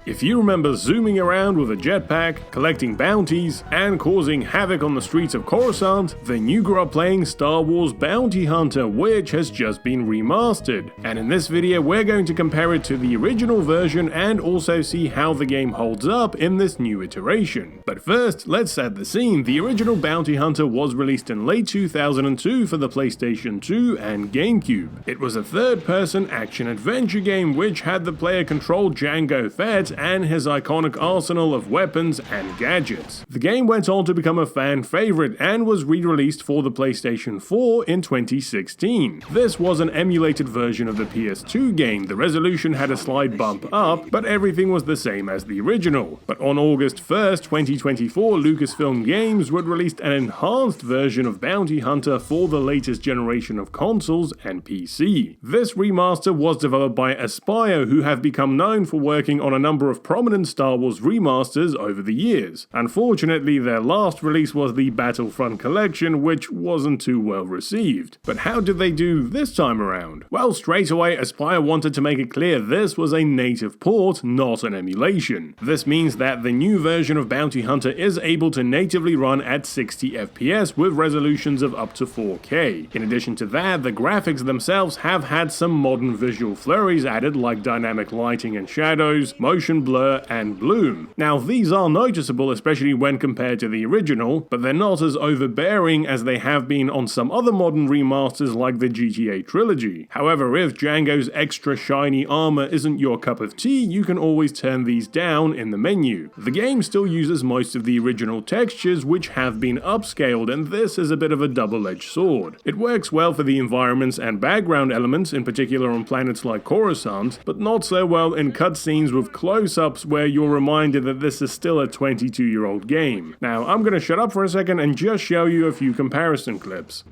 If you remember zooming around with a jetpack, collecting bounties, and causing havoc on the streets of Coruscant, then you grew up playing Star Wars Bounty Hunter, which has just been remastered. And in this video we're going to compare it to the original version and also see how the game holds up in this new iteration. But first, let's set the scene. The original Bounty Hunter was released in late 2002 for the PlayStation 2 and GameCube. It was a third-person action-adventure game which had the player control Jango Fett and his iconic arsenal of weapons and gadgets. The game went on to become a fan favorite and was re-released for the PlayStation 4 in 2016. This was an emulated version of the PS2 game. The resolution had a slight bump up, but everything was the same as the original. But on August 1st, 2024, Lucasfilm Games would release an enhanced version of Bounty Hunter for the latest generation of consoles and PC. This remaster was developed by Aspyr, who have become known for working on a number of prominent Star Wars remasters over the years. Unfortunately, their last release was the Battlefront collection, which wasn't too well received. But how did they do this time around? Well, straight away Aspyr wanted to make it clear this was a native port, not an emulation. This means that the new version of Bounty Hunter is able to natively run at 60 FPS with resolutions of up to 4K. In addition to that, the graphics themselves have had some modern visual flurries added, like dynamic lighting and shadows, motion blur, and bloom. Now these are noticeable, especially when compared to the original, but they're not as overbearing as they have been on some other modern remasters like the GTA trilogy. However, if Jango's extra shiny armor isn't your cup of tea, you can always turn these down in the menu. The game still uses most of the original textures, which have been upscaled, and this is a bit of a double-edged sword. It works well for the environments and background elements, in particular on planets like Coruscant, but not so well in cutscenes with close-ups where you're reminded that this is still a 22-year-old game. Now, I'm gonna shut up for a second and just show you a few comparison clips.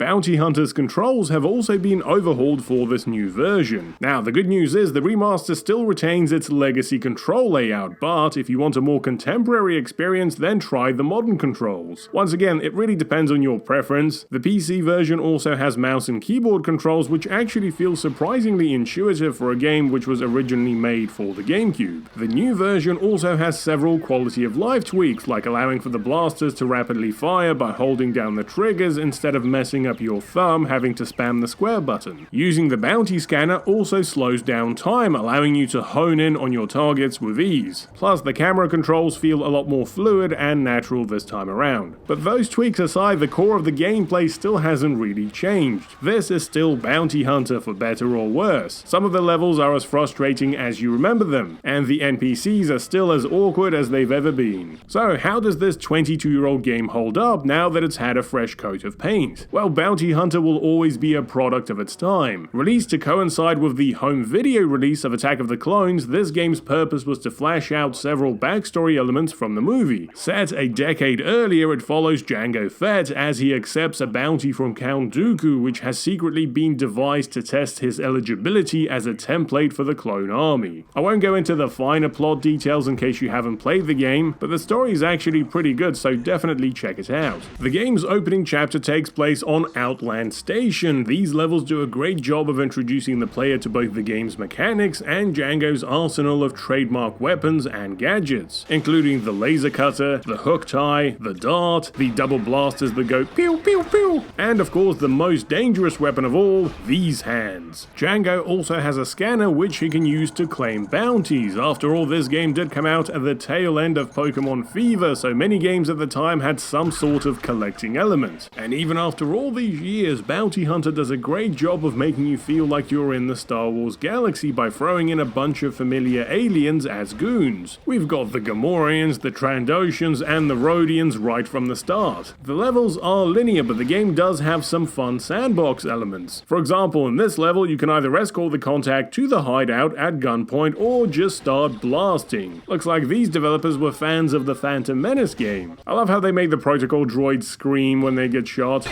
Bounty Hunter's controls have also been overhauled for this new version. Now, the good news is the remaster still retains its legacy control layout, but if you want a more contemporary experience, then try the modern controls. Once again, it really depends on your preference. The PC version also has mouse and keyboard controls, which actually feel surprisingly intuitive for a game which was originally made for the GameCube. The new version also has several quality of life tweaks, like allowing for the blasters to rapidly fire by holding down the triggers instead of messing up your thumb having to spam the square button. Using the bounty scanner also slows down time, allowing you to hone in on your targets with ease. Plus, the camera controls feel a lot more fluid and natural this time around. But those tweaks aside, the core of the gameplay still hasn't really changed. This is still Bounty Hunter for better or worse. Some of the levels are as frustrating as you remember them, and the NPCs are still as awkward as they've ever been. So how does this 22-year-old game hold up now that it's had a fresh coat of paint? Well, Bounty Hunter will always be a product of its time. Released to coincide with the home video release of Attack of the Clones, this game's purpose was to flesh out several backstory elements from the movie. Set a decade earlier, it follows Jango Fett as he accepts a bounty from Count Dooku, which has secretly been devised to test his eligibility as a template for the clone army. I won't go into the finer plot details in case you haven't played the game, but the story is actually pretty good, so definitely check it out. The game's opening chapter takes place on Outland Station. These levels do a great job of introducing the player to both the game's mechanics and Jango's arsenal of trademark weapons and gadgets, including the laser cutter, the hook tie, the dart, the double blasters that go pew pew pew, and of course the most dangerous weapon of all, these hands. Jango also has a scanner which he can use to claim bounties. After all, this game did come out at the tail end of Pokemon Fever, so many games at the time had some sort of collecting element. And even after all these years, Bounty Hunter does a great job of making you feel like you're in the Star Wars galaxy by throwing in a bunch of familiar aliens as goons. We've got the Gamorreans, the Trandoshans, and the Rhodians right from the start. The levels are linear, but the game does have some fun sandbox elements. For example, in this level, you can either escort the contact to the hideout at gunpoint or just start blasting. Looks like these developers were fans of the Phantom Menace game. I love how they make the protocol droids scream when they get shot.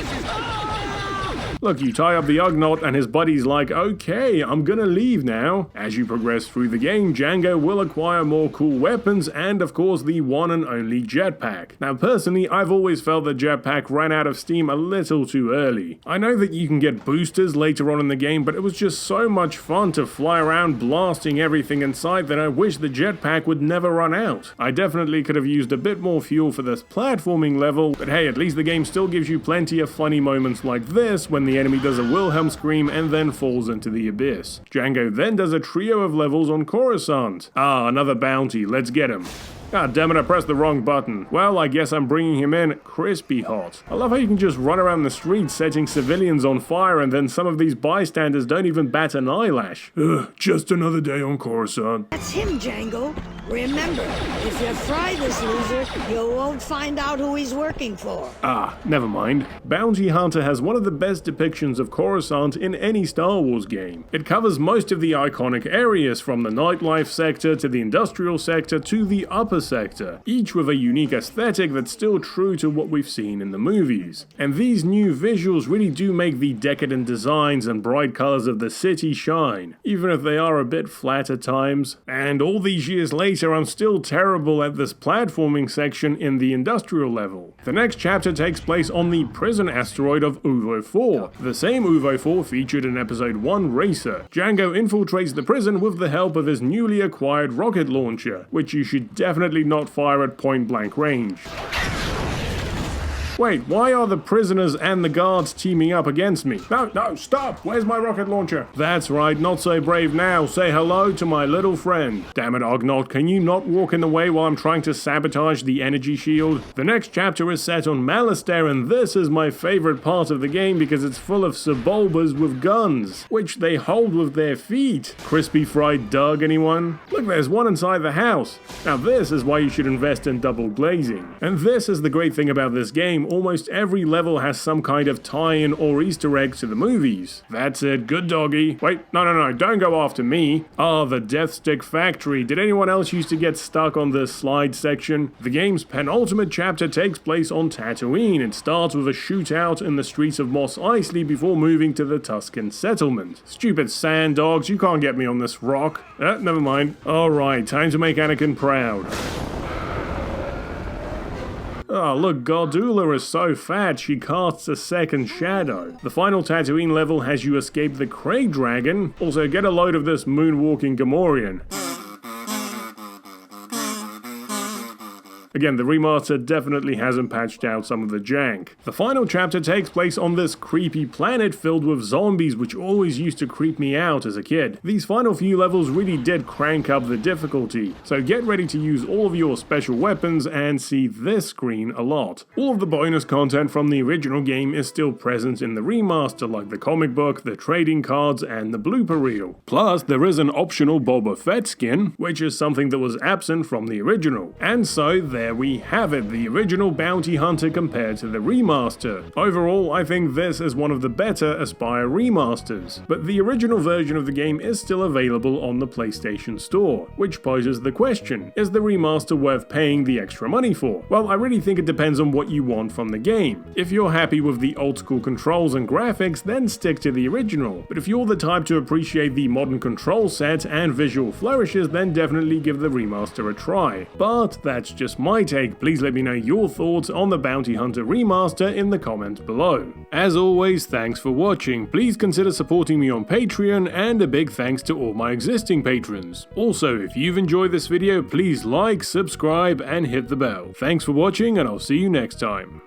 Look, you tie up the Ugnaught and his buddy's like, okay, I'm gonna leave now. As you progress through the game, Django will acquire more cool weapons and of course the one and only jetpack. Now personally, I've always felt that jetpack ran out of steam a little too early. I know that you can get boosters later on in the game, but it was just so much fun to fly around blasting everything in sight that I wish the jetpack would never run out. I definitely could have used a bit more fuel for this platforming level, but hey, at least the game still gives you plenty of funny moments like this when the enemy does a Wilhelm scream and then falls into the abyss. Django then does a trio of levels on Coruscant. Ah, another bounty, let's get him. God damn it, I pressed the wrong button. Well, I guess I'm bringing him in crispy hot. I love how you can just run around the streets setting civilians on fire and then some of these bystanders don't even bat an eyelash. Ugh, just another day on Coruscant. That's him, Django. Remember, if you fry this loser, you won't find out who he's working for. Ah, never mind. Bounty Hunter has one of the best depictions of Coruscant in any Star Wars game. It covers most of the iconic areas from the nightlife sector to the industrial sector to the upper sector, each with a unique aesthetic that's still true to what we've seen in the movies. And these new visuals really do make the decadent designs and bright colors of the city shine, even if they are a bit flat at times. And all these years later, I'm still terrible at this platforming section in the industrial level. The next chapter takes place on the prison asteroid of Uvo 4, the same Uvo 4 featured in episode 1 Racer. Django infiltrates the prison with the help of his newly acquired rocket launcher, which you should definitely not fire at point-blank range. Wait, why are the prisoners and the guards teaming up against me? No, stop! Where's my rocket launcher? That's right, not so brave now. Say hello to my little friend. Damn it, Ugnaught, can you not walk in the way while I'm trying to sabotage the energy shield? The next chapter is set on Malastair, and this is my favorite part of the game because it's full of Sebulbas with guns, which they hold with their feet. Crispy fried Doug, anyone? Look, there's one inside the house. Now this is why you should invest in double glazing. And this is the great thing about this game. Almost every level has some kind of tie-in or Easter egg to the movies. That's it, good doggy. Wait, no, don't go after me. Ah, the Death Stick Factory. Did anyone else used to get stuck on this slide section? The game's penultimate chapter takes place on Tatooine. It starts with a shootout in the streets of Mos Eisley before moving to the Tusken settlement. Stupid sand dogs, you can't get me on this rock. Never mind. Alright, time to make Anakin proud. Oh, look, Gardula is so fat she casts a second shadow. The final Tatooine level has you escape the Krayt Dragon. Also, get a load of this moonwalking Gamorrean. Again, the remaster definitely hasn't patched out some of the jank. The final chapter takes place on this creepy planet filled with zombies, which always used to creep me out as a kid. These final few levels really did crank up the difficulty, so get ready to use all of your special weapons and see this screen a lot. All of the bonus content from the original game is still present in the remaster, like the comic book, the trading cards, and the blooper reel. Plus, there is an optional Boba Fett skin, which is something that was absent from the original. And so, there we have it, the original Bounty Hunter compared to the remaster. Overall, I think this is one of the better Aspire remasters, but the original version of the game is still available on the PlayStation Store, which poses the question, is the remaster worth paying the extra money for? Well, I really think it depends on what you want from the game. If you're happy with the old school controls and graphics, then stick to the original, but if you're the type to appreciate the modern control set and visual flourishes, then definitely give the remaster a try. But that's just my take. Please let me know your thoughts on the Bounty Hunter remaster in the comments below. As always, thanks for watching. Please consider supporting me on Patreon, and a big thanks to all my existing patrons. Also, if you've enjoyed this video, please like, subscribe, and hit the bell. Thanks for watching, and I'll see you next time.